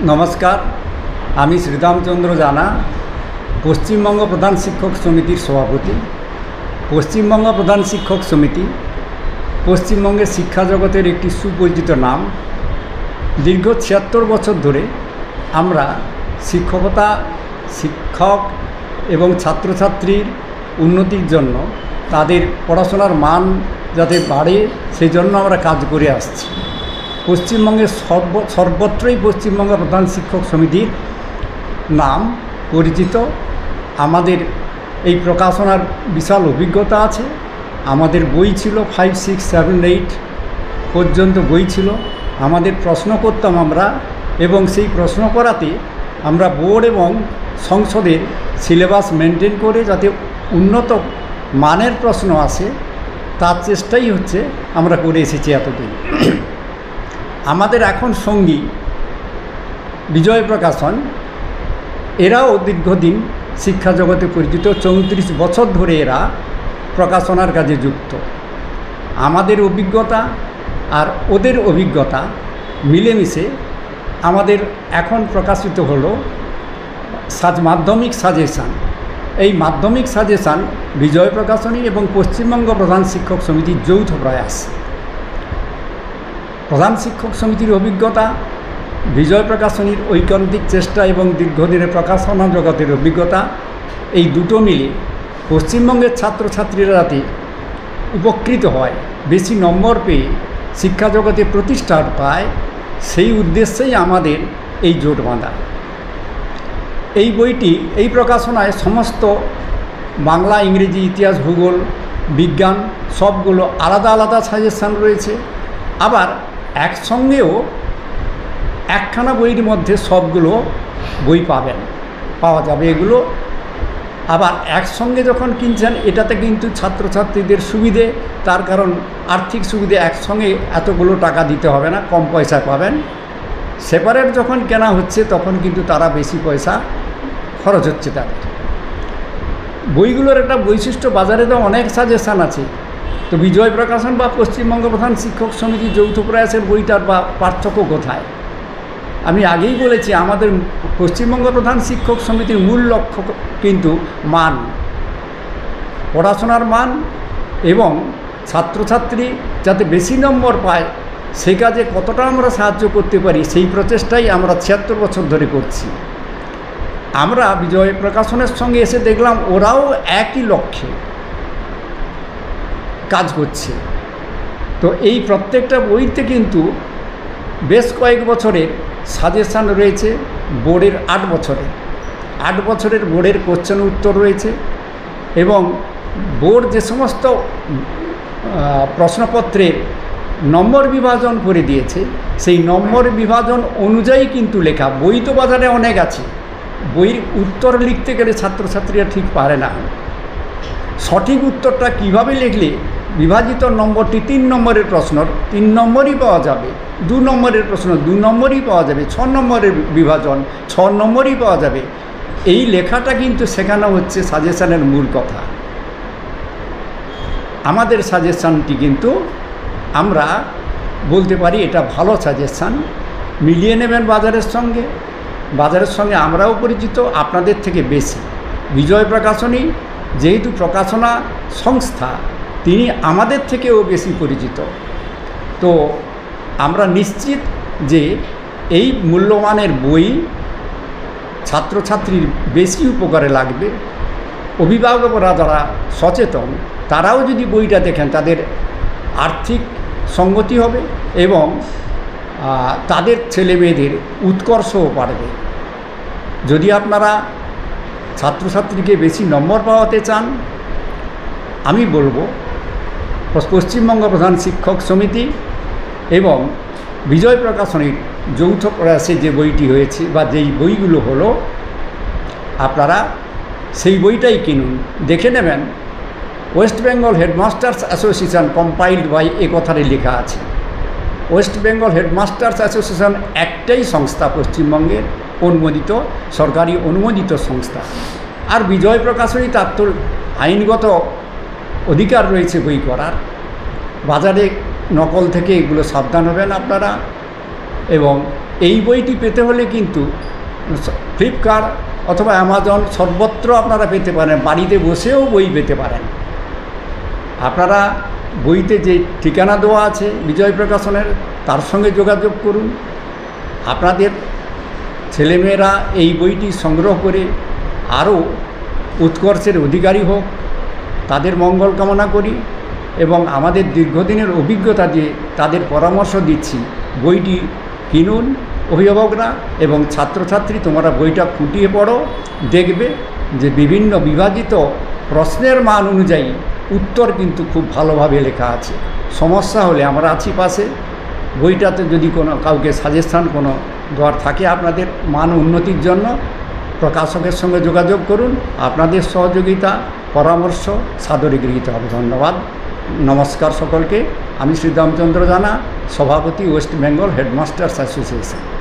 নমস্কার, আমি শ্রীরামচন্দ্র জানা, পশ্চিমবঙ্গ প্রধান শিক্ষক সমিতির সভাপতি। পশ্চিমবঙ্গ প্রধান শিক্ষক সমিতি পশ্চিমবঙ্গের শিক্ষা জগতের একটি সুপরিচিত নাম। দীর্ঘ ৭৬ বছর ধরে আমরা শিক্ষক এবং ছাত্রছাত্রীর উন্নতির জন্য, তাদের পড়াশোনার মান যাতে বাড়ে সেই জন্য আমরা কাজ করে আসছি। পশ্চিমবঙ্গের সর্বত্রই পশ্চিমবঙ্গ প্রধান শিক্ষক সমিতির নাম পরিচিত। আমাদের এই প্রকাশনার বিশাল অভিজ্ঞতা আছে। আমাদের বই ছিল 5, 6, 7, 8 পর্যন্ত বই ছিল। আমাদের প্রশ্ন করতাম আমরা, এবং সেই প্রশ্ন করাতে আমরা বোর্ড এবং সংসদের সিলেবাস মেনটেন করে যাতে উন্নত মানের প্রশ্ন আসে তার চেষ্টাই হচ্ছে আমরা করে এসেছি এতদিন। আমাদের এখন সঙ্গী বিজয় প্রকাশন, এরাও দীর্ঘদিন শিক্ষা জগতে পরিচিত। 34 বছর ধরে এরা প্রকাশনার কাজে যুক্ত। আমাদের অভিজ্ঞতা আর ওদের অভিজ্ঞতা মিলেমিশে আমাদের এখন প্রকাশিত হলো মাধ্যমিক সাজেশান। এই মাধ্যমিক সাজেশান বিজয় প্রকাশনী এবং পশ্চিমবঙ্গ প্রধান শিক্ষক সমিতির যৌথ প্রয়াস। প্রধান শিক্ষক সমিতির অভিজ্ঞতা, বিজয় প্রকাশনীর ঐকান্তিক চেষ্টা এবং দীর্ঘদিনের প্রকাশনা জগতের অভিজ্ঞতা, এই দুটো মিলে পশ্চিমবঙ্গের ছাত্রছাত্রীরা যাতে উপকৃত হয়, বেশি নম্বর পেয়ে শিক্ষা জগতে প্রতিষ্ঠা পায়, সেই উদ্দেশ্যেই আমাদের এই জোট বাঁধা। এই বইটি, এই প্রকাশনায় সমস্ত বাংলা, ইংরেজি, ইতিহাস, ভূগোল, বিজ্ঞান সবগুলো আলাদা আলাদা সাজেশান রয়েছে। আবার একসঙ্গেও একখানা বইয়ের মধ্যে সবগুলো বই পাওয়া যাবে। এগুলো আবার একসঙ্গে যখন কিনছেন, এটাতে কিন্তু ছাত্রছাত্রীদের সুবিধে, তার কারণ আর্থিক সুবিধে, একসঙ্গে এতগুলো টাকা দিতে হবে না, কম পয়সা পাবেন। সেপারেট যখন কেনা হচ্ছে তখন কিন্তু তারা বেশি পয়সা খরচ হচ্ছে তাদের। বইগুলোর একটা বৈশিষ্ট্য, বাজারে তো অনেক সাজেশান আছে, তো বিজয় প্রকাশন বা পশ্চিমবঙ্গ প্রধান শিক্ষক সমিতি যৌথ প্রয়াসের বইটার বা পার্থক্য কোথায়? আমি আগেই বলেছি, আমাদের পশ্চিমবঙ্গ প্রধান শিক্ষক সমিতির মূল লক্ষ্য কিন্তু মান, পড়াশোনার মান, এবং ছাত্রছাত্রী যাতে বেশি নম্বর পায় সে কাজে কতটা আমরা সাহায্য করতে পারি, সেই প্রচেষ্টাই আমরা ৭৬ বছর ধরে করছি। আমরা বিজয় প্রকাশনের সঙ্গে এসে দেখলাম ওরাও একই লক্ষ্যে কাজ করছে। তো এই প্রত্যেকটা বইতে কিন্তু বেশ কয়েক বছরের সাজেশান রয়েছে। বোর্ডের 8 বছরের বোর্ডের কোশ্চেন উত্তর রয়েছে, এবং বোর্ড যে সমস্ত প্রশ্নপত্রের নম্বর বিভাজন করে দিয়েছে, সেই নম্বর বিভাজন অনুযায়ী কিন্তু লেখা। বই তো বাজারে অনেক আছে, বইয়ের উত্তর লিখতে গেলে ছাত্রছাত্রীরা ঠিক পারে না। সঠিক উত্তরটা কিভাবে লিখলে বিভাজিত নম্বরটি 3 নম্বরের প্রশ্ন 3 নম্বরই পাওয়া যাবে, 2 নম্বরের প্রশ্ন 2 নম্বরই পাওয়া যাবে, 6 নম্বরের বিভাজন 6 নম্বরই পাওয়া যাবে, এই লেখাটা কিন্তু শেখানো হচ্ছে সাজেশানের মূল কথা। আমাদের সাজেশানটি কিন্তু আমরা বলতে পারি এটা ভালো সাজেশান। মিলিয়ে নেবেন বাজারের সঙ্গে আমরাও পরিচিত, আপনাদের থেকে বেশি। বিজয় প্রকাশনী যেহেতু প্রকাশনা সংস্থা, তিনি আমাদের থেকেও বেশি পরিচিত। তো আমরা নিশ্চিত যে এই মূল্যমানের বই ছাত্রছাত্রীর বেশি উপকারে লাগবে। অভিভাবকরা যারা সচেতন, তারাও যদি বইটা দেখেন, তাদের আর্থিক সঙ্গতি হবে এবং তাদের ছেলেমেয়েদের উৎকর্ষও বাড়বে। যদি আপনারা ছাত্রছাত্রীকে বেশি নম্বর পাওয়াতে চান, আমি বলবো পশ্চিমবঙ্গ প্রধান শিক্ষক সমিতি এবং বিজয় প্রকাশনীর যৌথ প্রয়াসে যে বইটি হয়েছে বা যেই বইগুলো হলো, আপনারা সেই বইটাই কিনুন। দেখে নেবেন West Bengal headmasters association compiled by, এ কথারই লেখা আছে। ওয়েস্ট বেঙ্গল হেডমাস্টার্স অ্যাসোসিয়েশন একটাই সংস্থা পশ্চিমবঙ্গের অনুমোদিত, সরকারি অনুমোদিত সংস্থা। আর বিজয় প্রকাশনী, তার তো আইনগত অধিকার রয়েছে বই করার। বাজারে নকল থেকে এগুলো সাবধান হবেন আপনারা। এবং এই বইটি পেতে হলে কিন্তু ফ্লিপকার্ট অথবা অ্যামাজন সর্বত্র আপনারা পেতে পারেন, বাড়িতে বসেও বই পেতে পারেন। আপনারা বইতে যে ঠিকানা দেওয়া আছে বিজয় প্রকাশনের, তার সঙ্গে যোগাযোগ করুন। আপনাদের ছেলেমেয়েরা এই বইটি সংগ্রহ করে আরও উৎকর্ষের অধিকারী হোক, তাদের মঙ্গল কামনা করি। এবং আমাদের দীর্ঘদিনের অভিজ্ঞতা দিয়ে তাদের পরামর্শ দিচ্ছি, বইটি কিনুন অভিভাবকরা এবং ছাত্রছাত্রী, তোমরা বইটা ফুটিয়ে পড়ো, দেখবে যে বিভিন্ন বিভাজিত প্রশ্নের মান অনুযায়ী উত্তর কিন্তু খুব ভালোভাবে লেখা আছে। সমস্যা হলে আমরা আছি পাশে। বইটাতে যদি কোনো কাউকে সাজেশান কোনো দর থাকে আপনাদের মান উন্নতির জন্য, প্রকাশকের সঙ্গে যোগাযোগ করুন। আপনাদের সহযোগিতা পরামর্শ সাদরে গৃহীত হবে। ধন্যবাদ, নমস্কার সকলকে। আমি শ্রীরামচন্দ্র জানা, সভাপতি ওয়েস্ট বেঙ্গল হেডমাস্টার্স অ্যাসোসিয়েশন।